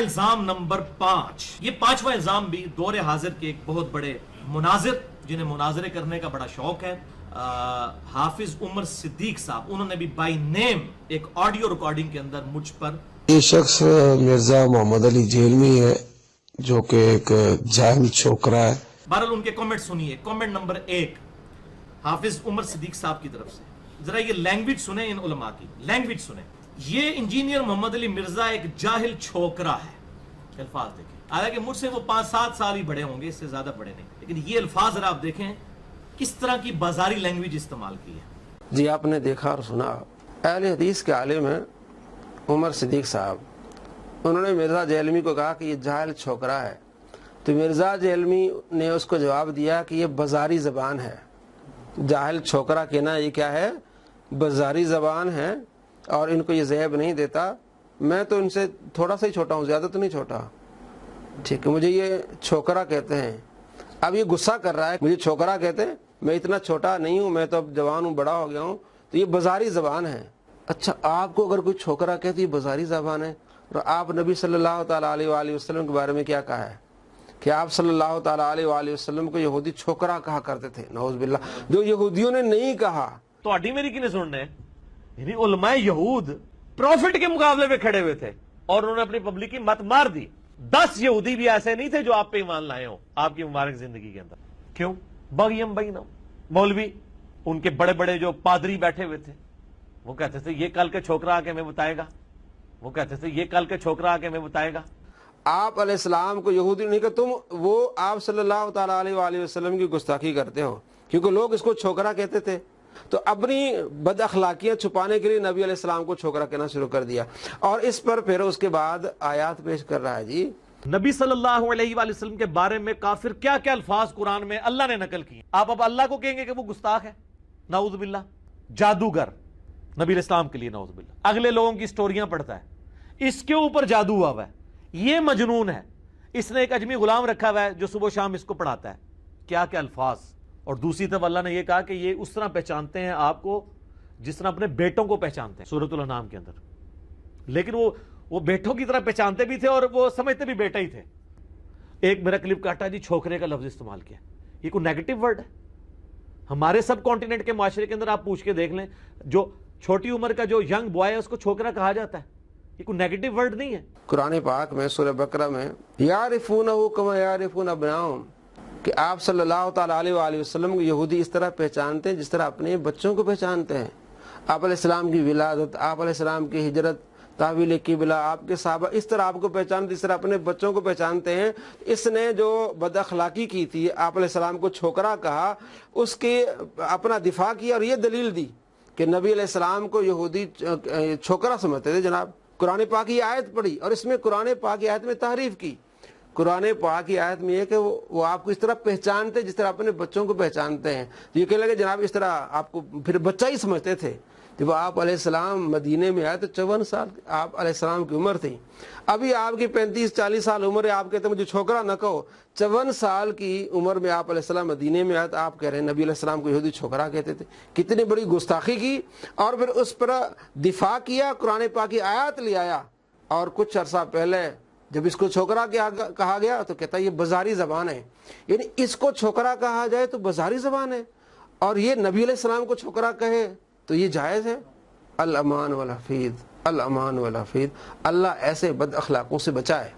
الزام نمبر 5. یہ 5واں الزام بھی دور حاضر کے ایک بہت بڑے مناظر جنہیں مناظرے کرنے کا بڑا شوق ہے، حافظ عمر صدیق صاحب، انہوں نے بھی بائی نیم ایک آڈیو ریکارڈنگ کے اندر مجھ پر، یہ شخص مرزا محمد علی جیلمی ہے جو کہ ایک جاہل چھوکرا ہے. بہرحال ان کے کامنٹ سنیے. کامنٹ نمبر 1 حافظ عمر صدیق صاحب کی طرف سے. ذرا یہ لینگویج سنیں، ان علماء کی لینگویج سنیں. یہ انجینئر محمد علی مرزا ایک جاہل چھوکرا ہے. الفاظ دیکھیں، حالانکہ مجھ سے وہ 5-7 سال ہی بڑے ہوں گے، اس سے زیادہ بڑے نہیں، لیکن یہ الفاظ ذرا آپ دیکھیں کس طرح کی بازاری لینگویج استعمال کی ہے. جی آپ نے دیکھا اور سنا، اہل حدیث کے عالم ہیں عمر صدیق صاحب، انہوں نے مرزا جیلمی کو کہا کہ یہ جاہل چھوکرا ہے، تو مرزا جیلمی نے اس کو جواب دیا کہ یہ بازاری زبان ہے. جاہل چھوکرا کہنا یہ کیا ہے؟ بازاری زبان ہے، اور ان کو یہ زیب نہیں دیتا. میں تو ان سے تھوڑا سا ہی چھوٹا ہوں، زیادہ تو نہیں چھوٹا، ٹھیک ہے، مجھے یہ چھوکرا کہتے ہیں. اب یہ غصہ کر رہا ہے، مجھے چھوکرا کہتے ہیں، میں اتنا چھوٹا نہیں ہوں، میں تو اب جوان ہوں، بڑا ہو گیا ہوں، تو یہ بازاری زبان ہے. اچھا، آپ کو اگر کوئی چھوکرا کہتے یہ بازاری زبان ہے، اور آپ نبی صلی اللہ تعالیٰ علیہ وآلہ وسلم کے بارے میں کیا کہا ہے کہ آپ صلی اللہ تعالیٰ علیہ وآلہ وسلم کو یہودی چھوکرا کہا کرتے تھے، نعوذ باللہ، جو یہودیوں نے نہیں کہا. تو اڈی میری کی نے سننے، یعنی علماء یہود پروفٹ کے مقابلے میں کھڑے ہوئے تھے اور انہوں نے اپنی پبلک کی مت مار دی. 10 یہودی بھی ایسے نہیں تھے جو آپ پہ ایمان لائے ہوں آپ کی مبارک زندگی کے اندر. کیوں؟ بغیم بینہم. مولوی ان کے بڑے بڑے جو پادری بیٹھے ہوئے تھے، وہ کہتے تھے یہ کل کے چھوکرا آ کے ہمیں بتائے گا، وہ کہتے تھے یہ کل کے چھوکرا آ کے ہمیں بتائے گا. آپ علیہ السلام کو یہودی نہیں کہ تم وہ آپ صلی اللہ تعالیٰ علیہ وآلہ وسلم کی گستاخی کرتے ہو، کیونکہ لوگ اس کو چھوکرا کہتے تھے. تو اپنی بد اخلاقیاں چھپانے کے لیے نبی علیہ السلام کو چھوکرا کہنا شروع کر دیا، اور اس پر پھر اس کے بعد آیات پیش کر رہا ہے. جی نبی صلی اللہ علیہ وآلہ وسلم کے بارے میں کافر کیا کیا الفاظ قرآن میں اللہ نے نقل کیے. آپ اب اللہ کو کہیں گے کہ وہ گستاخ ہے، نعوذ باللہ. جادوگر نبی علیہ السلام کے لیے، نعوذ باللہ. اگلے لوگوں کی سٹوریاں پڑھتا ہے، اس کے اوپر جادو ہوا ہوا ہے، یہ مجنون ہے، اس نے ایک اجمی غلام رکھا ہوا ہے جو صبح و شام اس کو پڑھاتا ہے. کیا کیا الفاظ. اور دوسری طرف اللہ نے یہ کہا کہ یہ اس طرح پہچانتے ہیں آپ کو جس طرح اپنے بیٹوں کو پہچانتے ہیں سورۃ الانعام کے اندر. لیکن وہ بیٹوں کی طرح پہچانتے بھی تھے اور وہ سمجھتے بھی بیٹا ہی تھے. ایک میرا کلپ کاٹا جی، چھوکرے کا لفظ استعمال کیا. یہ کوئی نیگیٹو ورڈ ہے؟ ہمارے سب کانٹیننٹ کے معاشرے کے اندر آپ پوچھ کے دیکھ لیں، جو چھوٹی عمر کا جو ینگ بوائے ہے اس کو چھوکرا کہا جاتا ہے. یہ کوئی نیگیٹو ورڈ نہیں ہے. قرآن پاک میں سورہ بقرہ میں یعرفونہ کما یعرفون ابناءہم، کہ آپ صلی اللہ تعالیٰ علیہ وآلہ وسلم کو یہودی اس طرح پہچانتے ہیں جس طرح اپنے بچوں کو پہچانتے ہیں. آپ علیہ السلام کی ولادت، آپ علیہ السلام کی ہجرت، تحویل قبلہ، آپ کے صحابہ اس طرح آپ کو پہچانتے جس طرح اپنے بچوں کو پہچانتے ہیں. اس نے جو بد اخلاقی کی تھی، آپ علیہ السلام کو چھوکرا کہا، اس کے اپنا دفاع کیا اور یہ دلیل دی کہ نبی علیہ السلام کو یہودی چھوکرا سمجھتے تھے. جناب قرآن پاک کی آیت پڑھی اور اس میں قرآن پاک کی آیت میں تحریف کی. قرآن پاک کی آیت میں یہ کہ وہ آپ کو اس طرح پہچانتے جس طرح اپنے بچوں کو پہچانتے ہیں. یہ کہنے لگے جناب اس طرح آپ کو پھر بچہ ہی سمجھتے تھے. جب آپ علیہ السلام مدینے میں آئے تو 54 سال آپ علیہ السلام کی عمر تھی. ابھی آپ کی 35-40 سال عمر ہے، آپ کہتے ہیں مجھے چھوکرا نہ کہو. 54 سال کی عمر میں آپ علیہ السلام مدینے میں آئے تو آپ کہہ رہے ہیں نبی علیہ السلام کو یہودی چھوکرا کہتے تھے. کتنی بڑی گستاخی کی، اور پھر اس پر دفاع کیا، قرآن پاک کی آیات لے آیا. اور کچھ عرصہ پہلے جب اس کو چھوکرا کہا گیا تو کہتا ہے یہ بازاری زبان ہے. یعنی اس کو چھوکرا کہا جائے تو بازاری زبان ہے، اور یہ نبی علیہ السلام کو چھوکرا کہے تو یہ جائز ہے. الامان والحفیظ، الامان والحفیظ. اللہ ایسے بد اخلاقوں سے بچائے.